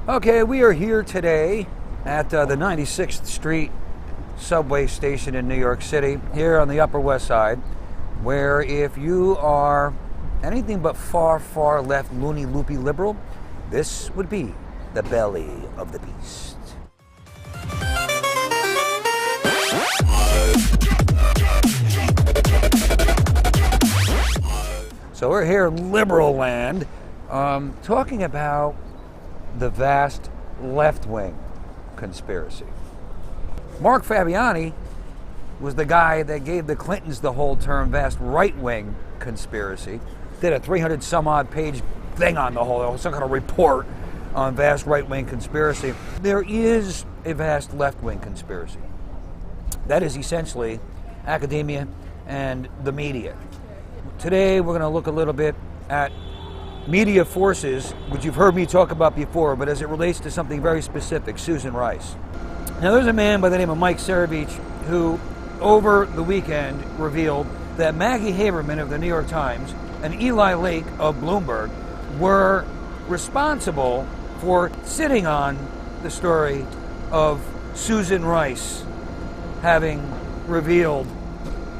Okay, we are here today at the 96th Street subway station in New York City, here on the Upper West Side, where if you are anything but far, far left, loony, loopy liberal, this would be the belly of the beast. So we're here in liberal land, talking about the vast left-wing conspiracy. Mark Fabiani was the guy that gave the Clintons the whole term vast right-wing conspiracy. Did a 300-some-odd page thing on the whole, some kind of report on vast right-wing conspiracy. There is a vast left-wing conspiracy. That is essentially academia and the media. Today we're going to look a little bit at media forces, which you've heard me talk about before, but as it relates to something very specific, Susan Rice. Now there's a man by the name of Mike Cerevich who over the weekend revealed that Maggie Haberman of the New York Times and Eli Lake of Bloomberg were responsible for sitting on the story of Susan Rice having revealed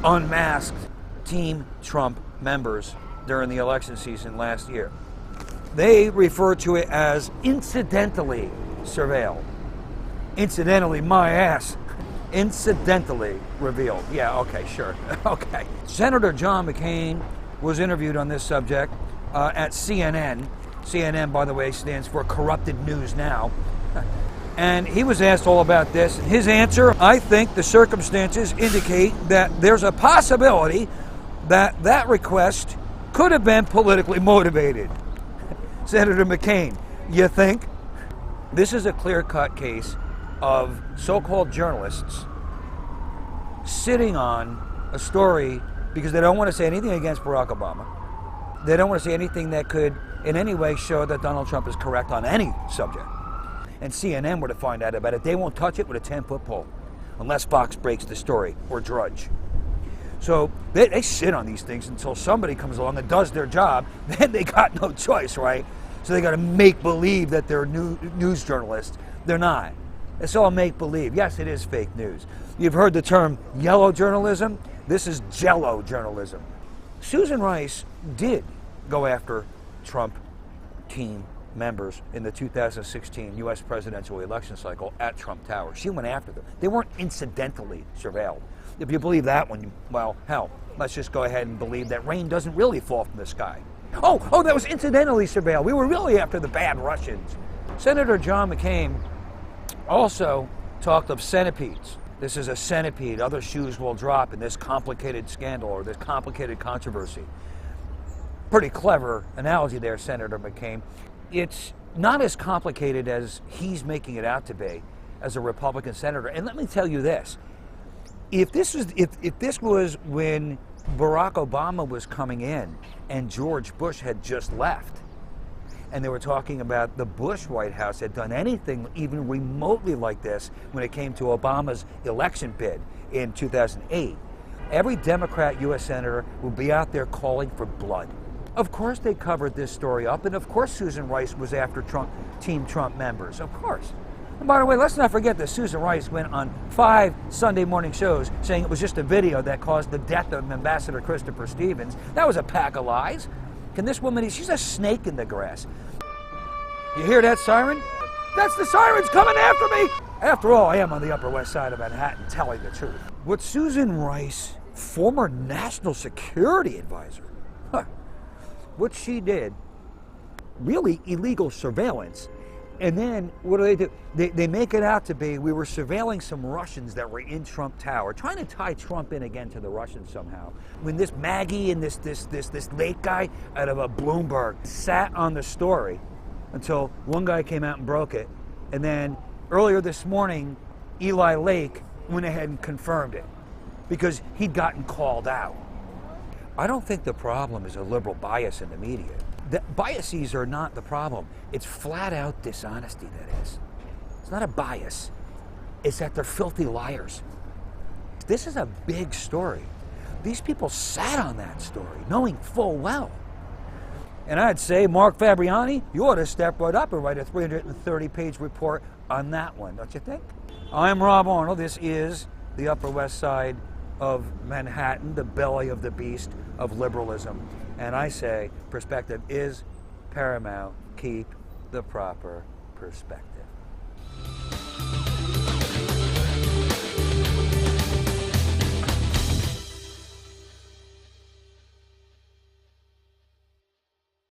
unmasked Team Trump members during the election season last year. They refer to it as incidentally surveilled. Incidentally, my ass. Incidentally revealed. Yeah, okay, sure. Okay. Senator John McCain was interviewed on this subject at CNN. CNN, by the way, stands for Corrupted News Now. And he was asked all about this. His answer, I think the circumstances indicate that there's a possibility that that request could have been politically motivated. Senator McCain, you think? This is a clear-cut case of so-called journalists sitting on a story because they don't want to say anything against Barack Obama. They don't want to say anything that could in any way show that Donald Trump is correct on any subject. And CNN were to find out about it, they won't touch it with a 10-foot pole unless Fox breaks the story or Drudge. So they sit on these things until somebody comes along and does their job. Then they got no choice, right? So they got to make believe that they're news journalists. They're not. It's all make believe. Yes, it is fake news. You've heard the term yellow journalism. This is jello journalism. Susan Rice did go after Trump team members in the 2016 U.S. presidential election cycle at Trump Tower. She went after them. They weren't incidentally surveilled. If you believe that one, well, hell, let's just go ahead and believe that rain doesn't really fall from the sky. Oh, that was incidentally surveilled. We were really after the bad Russians. Senator John McCain also talked of centipedes. This is a centipede. Other shoes will drop in this complicated scandal or this complicated controversy. Pretty clever analogy there, Senator McCain. It's not as complicated as he's making it out to be as a Republican senator. And let me tell you this. If this was when Barack Obama was coming in and George Bush had just left, and they were talking about the Bush White House had done anything even remotely like this when it came to Obama's election bid in 2008, every Democrat U.S. senator would be out there calling for blood. Of course they covered this story up, and of course Susan Rice was after Team Trump members, of course. And by the way, let's not forget that Susan Rice went on 5 Sunday morning shows saying it was just a video that caused the death of Ambassador Christopher Stevens. That was a pack of lies. Can this woman, she's a snake in the grass. You hear that siren? That's the sirens coming after me! After all, I am on the Upper West Side of Manhattan telling the truth. What Susan Rice, former national security advisor, what she did, really illegal surveillance. And then what do? They make it out to be we were surveilling some Russians that were in Trump Tower, trying to tie Trump in again to the Russians somehow. When this Maggie and this late guy out of a Bloomberg sat on the story until one guy came out and broke it. And then earlier this morning, Eli Lake went ahead and confirmed it because he'd gotten called out. I don't think the problem is a liberal bias in the media. The biases are not the problem. It's flat out dishonesty that is. It's not a bias. It's that they're filthy liars. This is a big story. These people sat on that story knowing full well And I'd say, Mark Fabiani, you ought to step right up and write a 330-page report on that one, don't you think? I'm Rob Arnold. This is the Upper West Side of Manhattan, the belly of the beast of liberalism. And I say, perspective is paramount. Keep the proper perspective.